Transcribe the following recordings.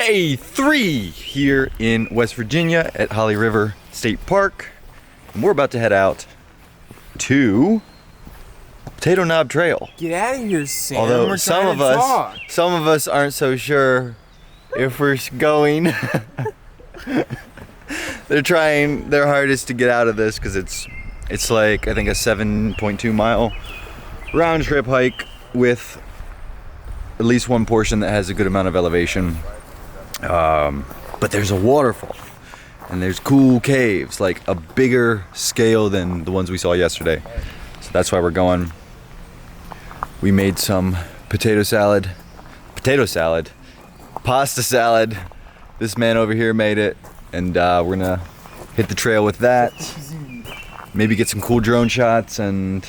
Day 3 here in West Virginia at Holly River State Park. And we're about to head out to Potato Knob Trail. Get out of here, Sam. Although some of us aren't so sure if we're going. They're trying their hardest to get out of this because it's like I think a 7.2 mile round trip hike with at least one portion that has a good amount of elevation. But there's a waterfall and there's cool caves, like a bigger scale than the ones we saw yesterday. So that's why we're going. We made some pasta salad. This man over here made it, and we're gonna hit the trail with that. Maybe get some cool drone shots and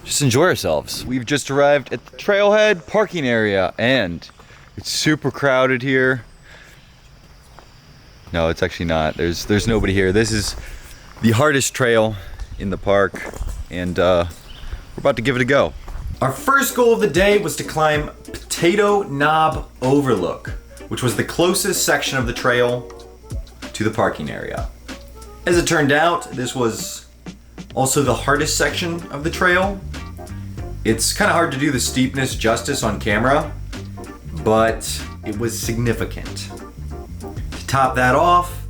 just enjoy ourselves. We've just arrived at the trailhead parking area and it's super crowded here. No, it's actually not. There's nobody here. This is the hardest trail in the park, and we're about to give it a go. Our first goal of the day was to climb Potato Knob Overlook, which was the closest section of the trail to the parking area. As it turned out, this was also the hardest section of the trail. It's kind of hard to do the steepness justice on camera, but it was significant. To top that off,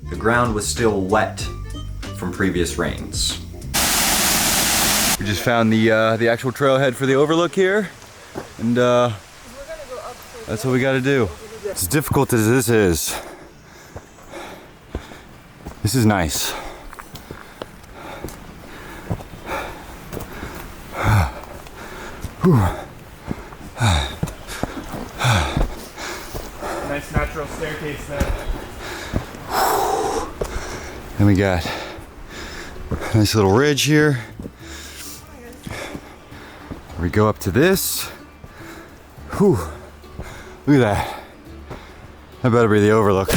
the ground was still wet from previous rains. We just found the actual trailhead for the overlook here, and that's what we got to do. As difficult as this is nice. Nice natural staircase there. Then we got a nice little ridge here. We go up to this. Whew. Look at that. That better be the overlook.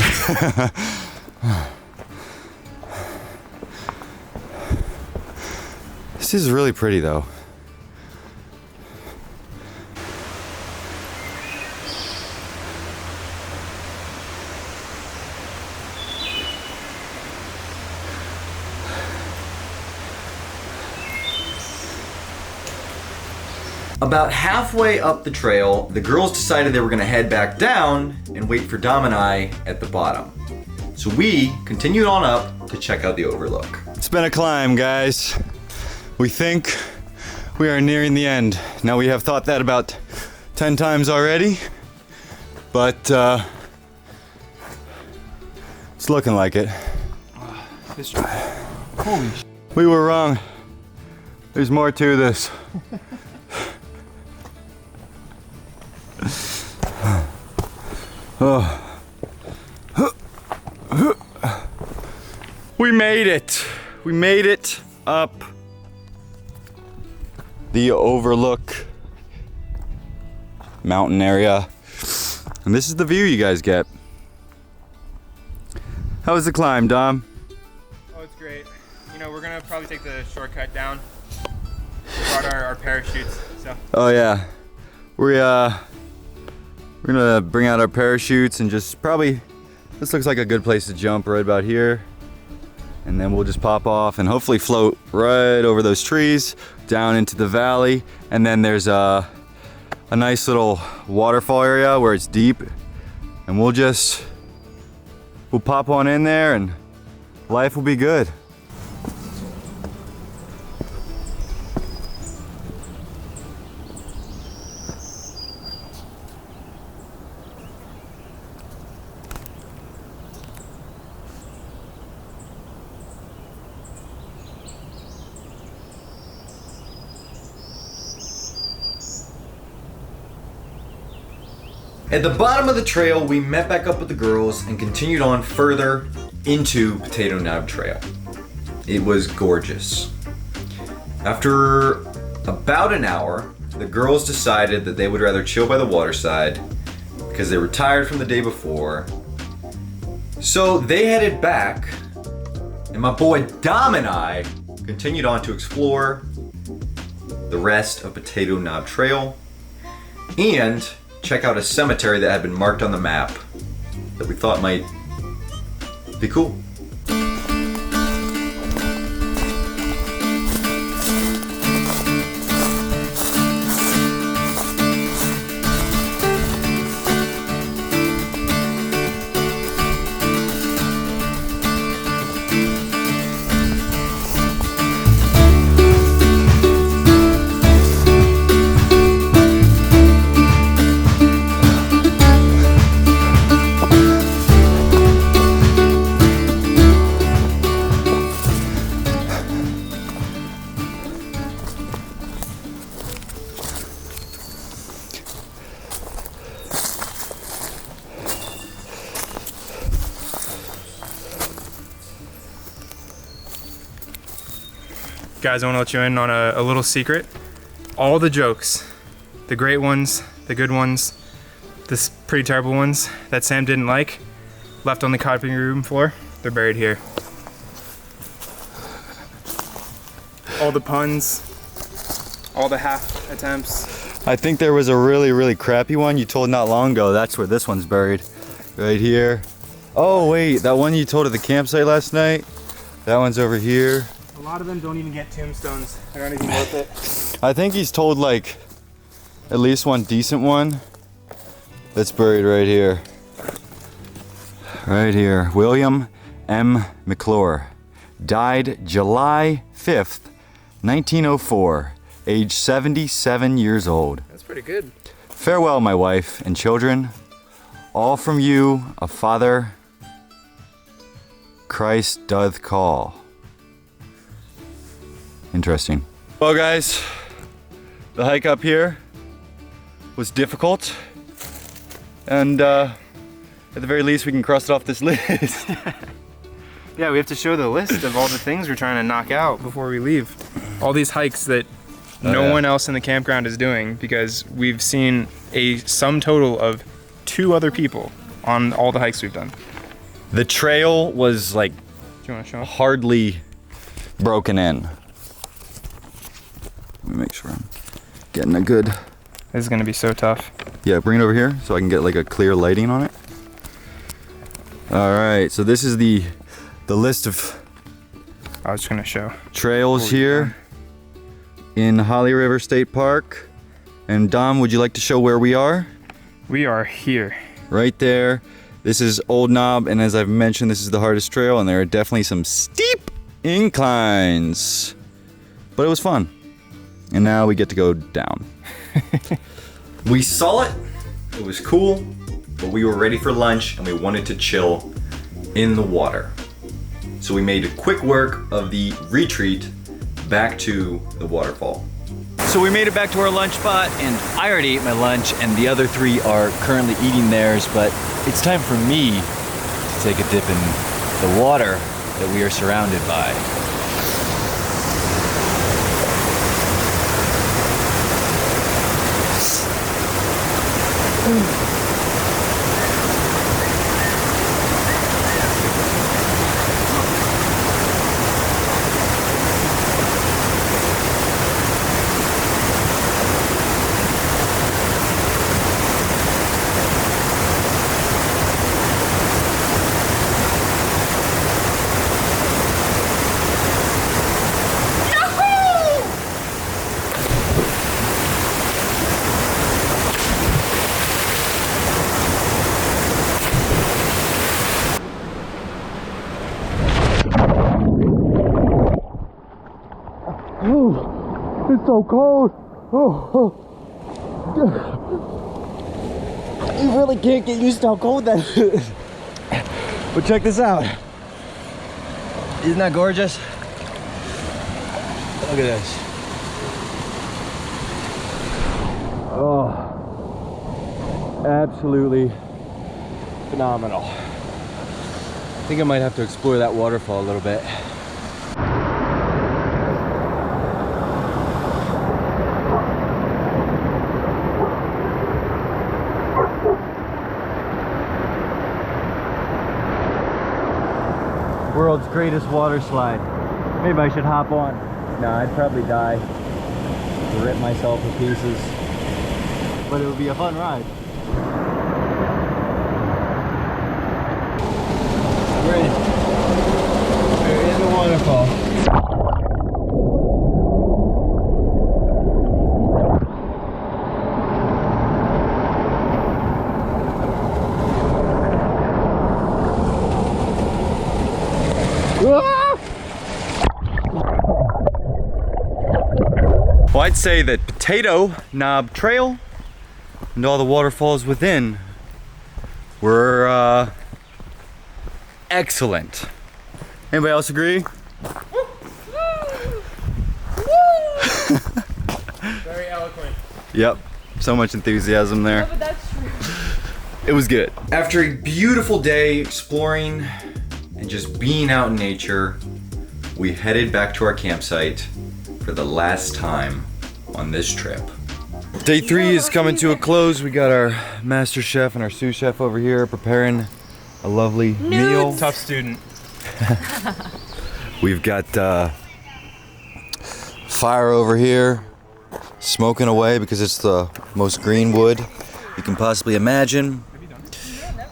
This is really pretty though. About halfway up the trail, the girls decided they were gonna head back down and wait for Dom and I at the bottom. So we continued on up to check out the overlook. It's been a climb, guys. We think we are nearing the end. Now we have thought that about 10 times already, but it's looking like it. Holy sh**. We were wrong. There's more to this. We made it. We made it up the overlook mountain area. And this is the view you guys get. How was the climb, Dom? Oh, it's great. You know, we're gonna probably take the shortcut down. We brought our parachutes, so. Oh yeah. We're gonna bring out our parachutes and just probably, this looks like a good place to jump right about here. And then we'll just pop off and hopefully float right over those trees down into the valley. And then there's a nice little waterfall area where it's deep. And we'll pop on in there and life will be good. At the bottom of the trail, we met back up with the girls and continued on further into Potato Knob Trail. It was gorgeous. After about an hour, the girls decided that they would rather chill by the waterside because they were tired from the day before. So they headed back, and my boy Dom and I continued on to explore the rest of Potato Knob Trail and check out a cemetery that had been marked on the map that we thought might be cool. Guys, I want to let you in on a little secret. All the jokes, the great ones, the good ones, the pretty terrible ones that Sam didn't like, left on the cutting room floor, they're buried here. All the puns, all the half attempts. I think there was a really crappy one you told not long ago. That's where this one's buried. Right here. Oh wait, that one you told at the campsite last night? That one's over here. A lot of them don't even get tombstones. They're not even worth it. I think he's told like at least one decent one that's buried right here. Right here. William M. McClure. Died July 5th, 1904. Age 77 years old. That's pretty good. Farewell, my wife and children. All from you, a father, Christ doth call. Interesting. Well guys, the hike up here was difficult, and at the very least we can cross it off this list. Yeah, we have to show the list of all the things we're trying to knock out before we leave. All these hikes that no one else in the campground is doing, because we've seen a sum total of 2 other people on all the hikes we've done. The trail was like Do you want to show them? hardly broken in. Let me make sure I'm getting a good... This is gonna be so tough. Yeah, bring it over here so I can get like a clear lighting on it. All right, so this is the list of I was just gonna show. trails here in Holly River State Park. And Dom, would you like to show where we are? We are here. Right there. This is Old Knob, and as I've mentioned, this is the hardest trail, and there are definitely some steep inclines. But it was fun. And now we get to go down. We saw it. It was cool, but we were ready for lunch, and we wanted to chill in the water. So we made quick work of the retreat back to the waterfall. So we made it back to our lunch spot, and I already ate my lunch, and the other 3 are currently eating theirs, but it's time for me to take a dip in the water that we are surrounded by. It's so cold. You really can't get used to how cold that is. But check this out. Isn't that gorgeous? Look at this. Oh, absolutely phenomenal. I think I might have to explore that waterfall a little bit. World's greatest water slide. Maybe I should hop on. No, I'd probably die. Rip myself to pieces. But it would be a fun ride. We're in the waterfall. Well, I'd say that Potato Knob Trail and all the waterfalls within were excellent. Anybody else agree? Very eloquent. Yep, so much enthusiasm there. No, but that's true. It was good. After a beautiful day exploring and just being out in nature, we headed back to our campsite for the last time on this trip. Day 3 is coming to a close. We got our master chef and our sous chef over here preparing a lovely meal. Tough student. We've got fire over here, smoking away because it's the most green wood you can possibly imagine.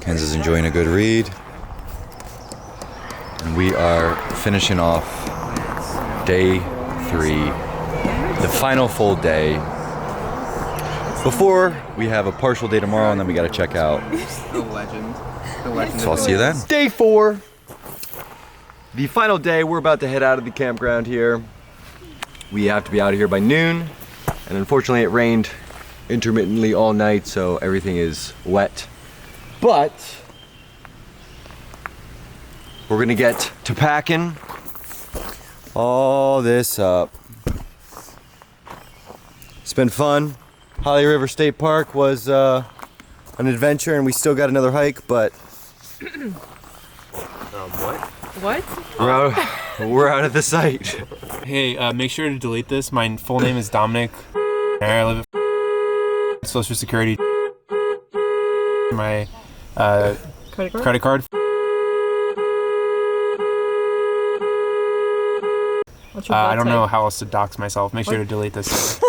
Kenz's enjoying a good read. And we are finishing off day 3, the final full day. Before we have a partial day tomorrow, and then we gotta check out. The legend. The legend. So I'll see you then. Day 4. The final day, we're about to head out of the campground here. We have to be out of here by noon. And unfortunately it rained intermittently all night, so everything is wet. But we're gonna get to packing all this up. It's been fun. Holly River State Park was an adventure, and we still got another hike, but What? we're out of the site. Hey, make sure to delete this. My full name is Dominic. I live at Social Security. My credit card. What's your I don't blood know type? how else to dox myself. Make sure to delete this.